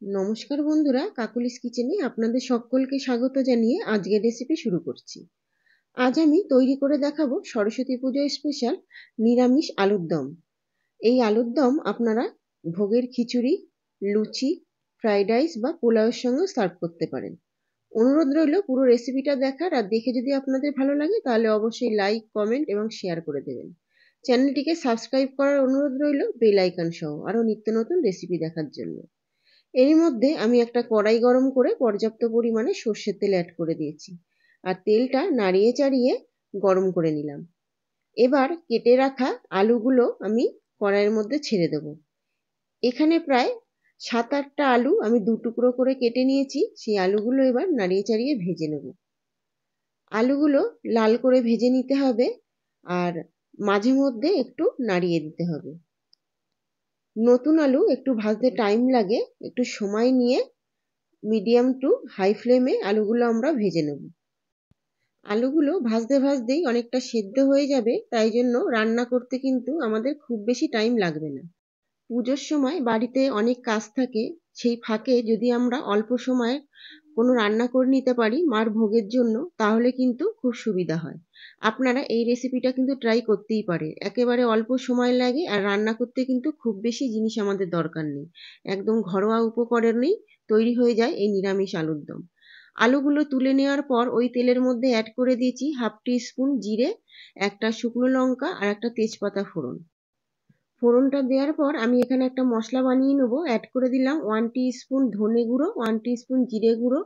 নমস্কার বন্ধুরা, কাকুলিস কিচেনে আপনাদের সকলকে স্বাগত জানিয়ে আজকের রেসিপি শুরু করছি। আজ আমি তৈরি করে দেখাবো সরস্বতী পুজোয় স্পেশাল নিরামিষ আলুর দম। এই আলুর দম আপনারা ভোগের খিচুড়ি, লুচি, ফ্রাইড রাইস বা পোলাওয়ের সঙ্গে সার্ভ করতে পারেন। অনুরোধ রইল পুরো রেসিপিটা দেখার, আর দেখে যদি আপনাদের ভালো লাগে তাহলে অবশ্যই লাইক, কমেন্ট এবং শেয়ার করে দেবেন। চ্যানেলটিকে সাবস্ক্রাইব করার অনুরোধ রইল বেল আইকন সহ আরও নিত্য নতুন রেসিপি দেখার জন্য। এর মধ্যে আমি একটা কড়াই গরম করে পর্যাপ্ত পরিমাণে সর্ষের তেল অ্যাড করে দিয়েছি, আর তেলটা নাড়িয়ে চাড়িয়ে গরম করে নিলাম। এবার কেটে রাখা আলুগুলো আমি কড়াইয়ের মধ্যে ছেড়ে দেবো। এখানে প্রায় 7-8টা আলু আমি 2 টুকরো করে কেটে নিয়েছি। সেই আলুগুলো এবার নাড়িয়ে চাড়িয়ে ভেজে নেব। আলুগুলো লাল করে ভেজে নিতে হবে, আর মাঝে মধ্যে একটু নাড়িয়ে দিতে হবে। নতুন আলু একটু ভাজতে টাইম লাগে, একটু সময় নিয়ে মিডিয়াম টু হাই ফ্লেমে আলুগুলো আমরা ভেজে নেব। আলুগুলো ভাজতে ভাজতেই অনেকটা সেদ্ধ হয়ে যাবে, তাই জন্য রান্না করতে কিন্তু আমাদের খুব বেশি টাইম লাগবে না। পুজোর সময় বাড়িতে অনেক কাজ থাকে, সেই ফাঁকে যদি আমরা অল্প সময়ে কোনো রান্না করে নিতে পারি মার ভোগের জন্য, তাহলে কিন্তু খুব সুবিধা হয়। আপনারা এই রেসিপিটা কিন্তু ট্রাই করতেই পারে। একেবারে অল্প সময় লাগে, আর রান্না করতে কিন্তু খুব বেশি জিনিস আমাদের দরকার নেই। একদম ঘরোয়া উপকরণেই তৈরি হয়ে যায় এই নিরামিষ আলুর দম। আলুগুলো তুলে নেওয়ার পর ওই তেলের মধ্যে অ্যাড করে দিয়েছি 1/2 টিস্পুন জিরে, একটা শুকনো লঙ্কা আর একটা তেজপাতা ফোড়ন। ফোড়নটা দেওয়ার পর আমি এখানে একটা মশলা বানিয়ে নেবো। অ্যাড করে দিলাম 1 টিস্পুন ধনে গুঁড়ো, 1 টিস্পুন জিরে গুঁড়ো,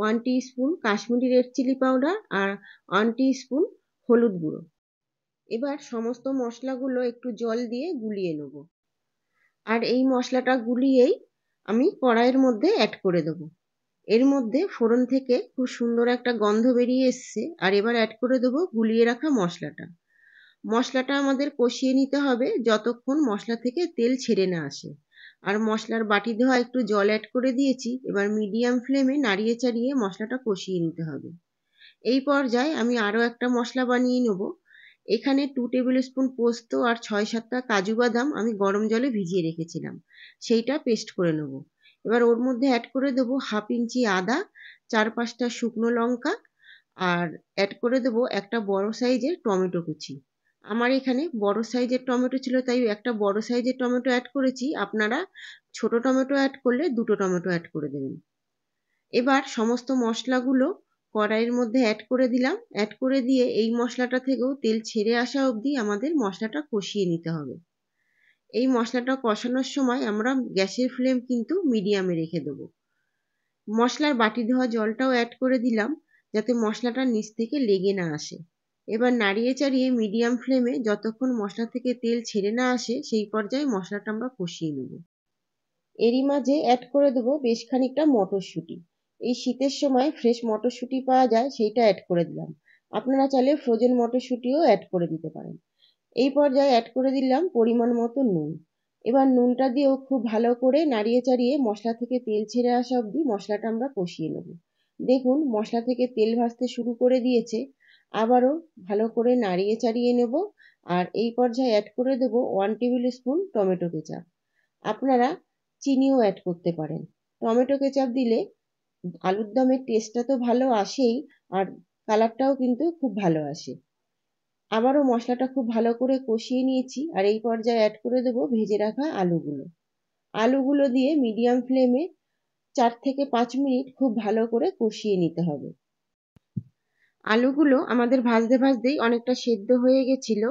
1 teaspoon Kashmiri red chilli powder আর 1 টিস্পুন হলুদ গুঁড়ো। এবার সমস্ত মশলাগুলো একটু জল দিয়ে গুলিয়ে নেব, আর এই মশলাটা গুলিয়েই আমি কড়াইয়ের মধ্যে অ্যাড করে দেবো। এর মধ্যে ফোড়ন থেকে খুব সুন্দর একটা গন্ধ বেরিয়ে এসছে, আর এবার অ্যাড করে দেবো গুলিয়ে রাখা মশলাটা। মশলাটা আমাদের কষিয়ে নিতে হবে যতক্ষণ মশলা থেকে তেল ছেড়ে না আসে। আর মশলার বাটি ধোয়া একটু জল অ্যাড করে দিয়েছি। এবার মিডিয়াম ফ্লেমে নাড়িয়ে চাড়িয়ে মশলাটা কষিয়ে নিতে হবে। এই পর্যায়ে আমি আরও একটা মশলা বানিয়ে নেব। এখানে 2 টেবিল স্পুন পোস্ত আর 6-7টা কাজু বাদাম আমি গরম জলে ভিজিয়ে রেখেছিলাম, সেইটা পেস্ট করে নেব। এবার ওর মধ্যে অ্যাড করে দেবো 1/2 ইঞ্চি আদা, 4-5টা শুকনো লঙ্কা, আর অ্যাড করে দেবো একটা বড় সাইজের টমেটো কুচি। আমার এখানে বড় সাইজের টমেটো ছিল, তাই একটা বড় সাইজের টমেটো অ্যাড করেছি। আপনারা ছোট টমেটো অ্যাড করলে 2টো টমেটো অ্যাড করে দেবেন। এবার সমস্ত মশলাগুলো কড়াইয়ের মধ্যে অ্যাড করে দিলাম। অ্যাড করে দিয়ে এই মশলাটা থেকেও তেল ছেড়ে আসা অবধি আমাদের মশলাটা কষিয়ে নিতে হবে। এই মশলাটা কষানোর সময় আমরা গ্যাসের ফ্লেম কিন্তু মিডিয়ামে রেখে দেবো। মশলার বাটি ধোয়া জলটাও অ্যাড করে দিলাম, যাতে মশলাটা নিচ থেকে লেগে না আসে। এবার নাড়িয়ে চাড়িয়ে মিডিয়াম ফ্লেমে যতক্ষণ মশলা থেকে তেল ছেড়ে না আসে সেই পর্যায়ে মশলাটা আমরা কষিয়ে নেব। এরই মাঝে অ্যাড করে দেবো বেশ খানিকটা মটরশুঁটি। এই শীতের সময় ফ্রেশ মটরশুঁটি পাওয়া যায়, সেইটা অ্যাড করে দিলাম। আপনারা চাইলে ফ্রোজেন মটরশুঁটিও অ্যাড করে দিতে পারেন। এই পর্যায়ে অ্যাড করে দিলাম পরিমাণ মতো নুন। এবার নুনটা দিয়েও খুব ভালো করে নাড়িয়ে চাড়িয়ে মশলা থেকে তেল ছেড়ে আসা অবধি মশলাটা আমরা কষিয়ে নেব। দেখুন মশলা থেকে তেল ভাসতে শুরু করে দিয়েছে। আবারও ভালো করে নাড়িয়ে চাড়িয়ে নেব, আর এই পর্যায়ে অ্যাড করে দেবো 1 টেবিল স্পুন টমেটো কেচাপ। আপনারা চিনিও অ্যাড করতে পারেন। টমেটো কেচাপ দিলে আলুর দমের টেস্টটা তো ভালো আসেই, আর কালারটাও কিন্তু খুব ভালো আসে। আবারও মশলাটা খুব ভালো করে কষিয়ে নিয়েছি, আর এই পর্যায়ে অ্যাড করে দেবো ভেজে রাখা আলুগুলো। আলুগুলো দিয়ে মিডিয়াম ফ্লেমে 4 থেকে 5 মিনিট খুব ভালো করে কষিয়ে নিতে হবে। আলুগুলো আমাদের ভাজতে ভাজতেই অনেকটা সেদ্ধ হয়ে গেছিল,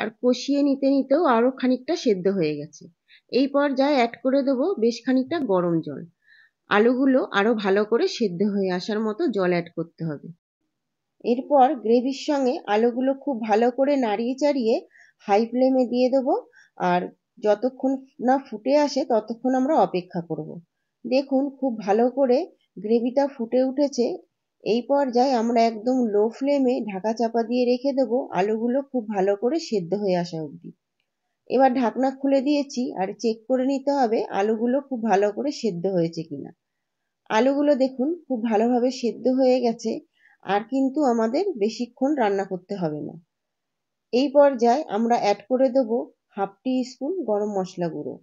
আর কষিয়ে নিতে নিতেও আরও খানিকটা সেদ্ধ হয়ে গেছে। এই পর্যায়ে অ্যাড করে দেবো বেশ খানিকটা গরম জল। আলুগুলো আরও ভালো করে সেদ্ধ হয়ে আসার মতো জল অ্যাড করতে হবে। এরপর গ্রেভির সঙ্গে আলুগুলো খুব ভালো করে নাড়িয়ে চাড়িয়ে হাই ফ্লেমে দিয়ে দেবো, আর যতক্ষণ না ফুটে আসে ততক্ষণ আমরা অপেক্ষা করব। দেখুন খুব ভালো করে গ্রেভিটা ফুটে উঠেছে। এই পর্যায়ে আমরা একদম লো ফ্লেমে ঢাকা চাপা দিয়ে রেখে দেবো আলুগুলো খুব ভালো করে সেদ্ধ হয়ে আসা অবধি। এবার ঢাকনা খুলে দিয়েছি, আর চেক করে নিতে হবে আলুগুলো খুব ভালো করে সেদ্ধ হয়েছে কিনা। আলুগুলো দেখুন খুব ভালোভাবে সেদ্ধ হয়ে গেছে, আর কিন্তু আমাদের বেশিক্ষণ রান্না করতে হবে না। এই পর্যায়ে আমরা অ্যাড করে দেবো 1/2 টিস্পুন গরম মশলা গুঁড়ো।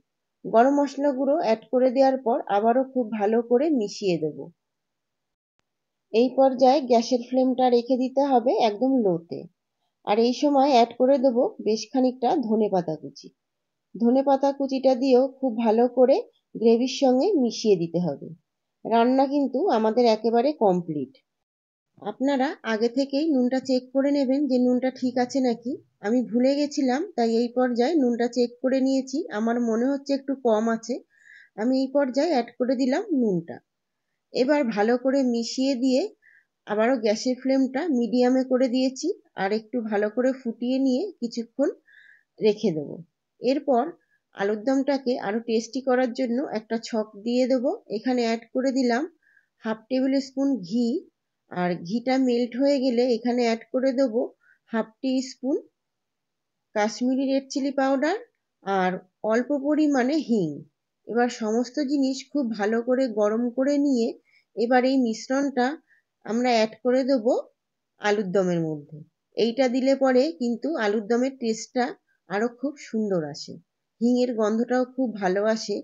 গরম মশলা গুঁড়ো অ্যাড করে দেওয়ার পর আবারও খুব ভালো করে মিশিয়ে দেব। এই পর্যায়ে গ্যাসের ফ্লেমটা রেখে দিতে হবে একদম লোতে। আর এই সময় অ্যাড করে দেব বেশ খানিকটা ধনেপাতা কুচি। ধনেপাতা কুচিটা দিয়েও খুব ভালো করে গ্রেভির সঙ্গে মিশিয়ে দিতে হবে। রান্না কিন্তু আমাদের একেবারে কমপ্লিট। আপনারা আগে থেকেই নুনটা চেক করে নেবেন যে নুনটা ঠিক আছে নাকি। আমি ভুলে গেছিলাম, তাই এই পর্যায়ে নুনটা চেক করে নিয়েছি। আমার মনে হচ্ছে একটু কম আছে। আমি এই পর্যায়ে অ্যাড করে দিলাম নুনটা। এবার ভালো করে মিশিয়ে দিয়ে আবারও গ্যাসের ফ্লেমটা মিডিয়ামে করে দিয়েছি। আর একটু ভালো করে ফুটিয়ে নিয়ে কিছুক্ষণ রেখে দেবো। এরপর আলুর দমটাকে আরও টেস্টি করার জন্য একটা ছক দিয়ে দেবো। এখানে অ্যাড করে দিলাম 1/2 টেবিল স্পুন ঘি। আর ঘিটা মেল্ট হয়ে গেলে এখানে অ্যাড করে দেবো 1/2 teaspoon Kashmiri red chilli powder আর অল্প পরিমাণে হিং। এবার সমস্ত জিনিস খুব ভালো করে গরম করে নিয়ে এবার এই মিশ্রণটা আমরা অ্যাড করে দেবো আলুর দমের মধ্যে। এইটা দিলে পরে কিন্তু আলুর দমের টেস্টটা আরও খুব সুন্দর আসে। হিঙের গন্ধটাও খুব ভালো আসে।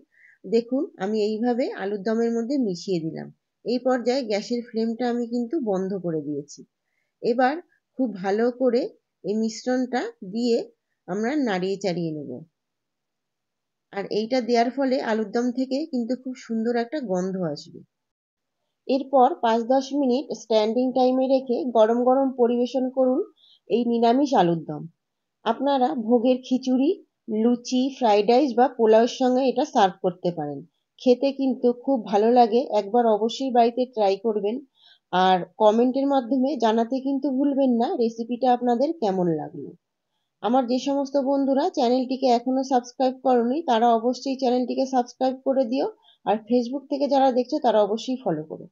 দেখুন আমি এইভাবে আলুর দমের মধ্যে মিশিয়ে দিলাম। এই পর্যায়ে গ্যাসের ফ্লেমটা আমি কিন্তু বন্ধ করে দিয়েছি। এবার খুব ভালো করে এই মিশ্রণটা দিয়ে আমরা নাড়িয়ে চাড়িয়ে নেব। আর এইটা দেওয়ার ফলে আলুর দম থেকে কিন্তু খুব সুন্দর একটা গন্ধ আসবে। এরপর 5-10 মিনিট স্ট্যান্ডিং টাইমে রেখে গরম গরম পরিবেশন করুন এই নিরামিষ আলুর দম। আপনারা ভোগের খিচুড়ি, লুচি, ফ্রাইড রাইস বা পোলাওয়ের সঙ্গে এটা সার্ভ করতে পারেন। খেতে কিন্তু খুব ভালো লাগে। একবার অবশ্যই বাড়িতে ট্রাই করবেন। আর কমেন্টের মাধ্যমে জানাতে কিন্তু ভুলবেন না রেসিপিটা আপনাদের কেমন লাগলো। আমার যে সমস্ত বন্ধুরা চ্যানেলটিকে এখনো সাবস্ক্রাইব করোনি তারা অবশ্যই চ্যানেলটিকে সাবস্ক্রাইব করে দিও। আর ফেসবুক থেকে যারা দেখছো তারা অবশ্যই ফলো করো।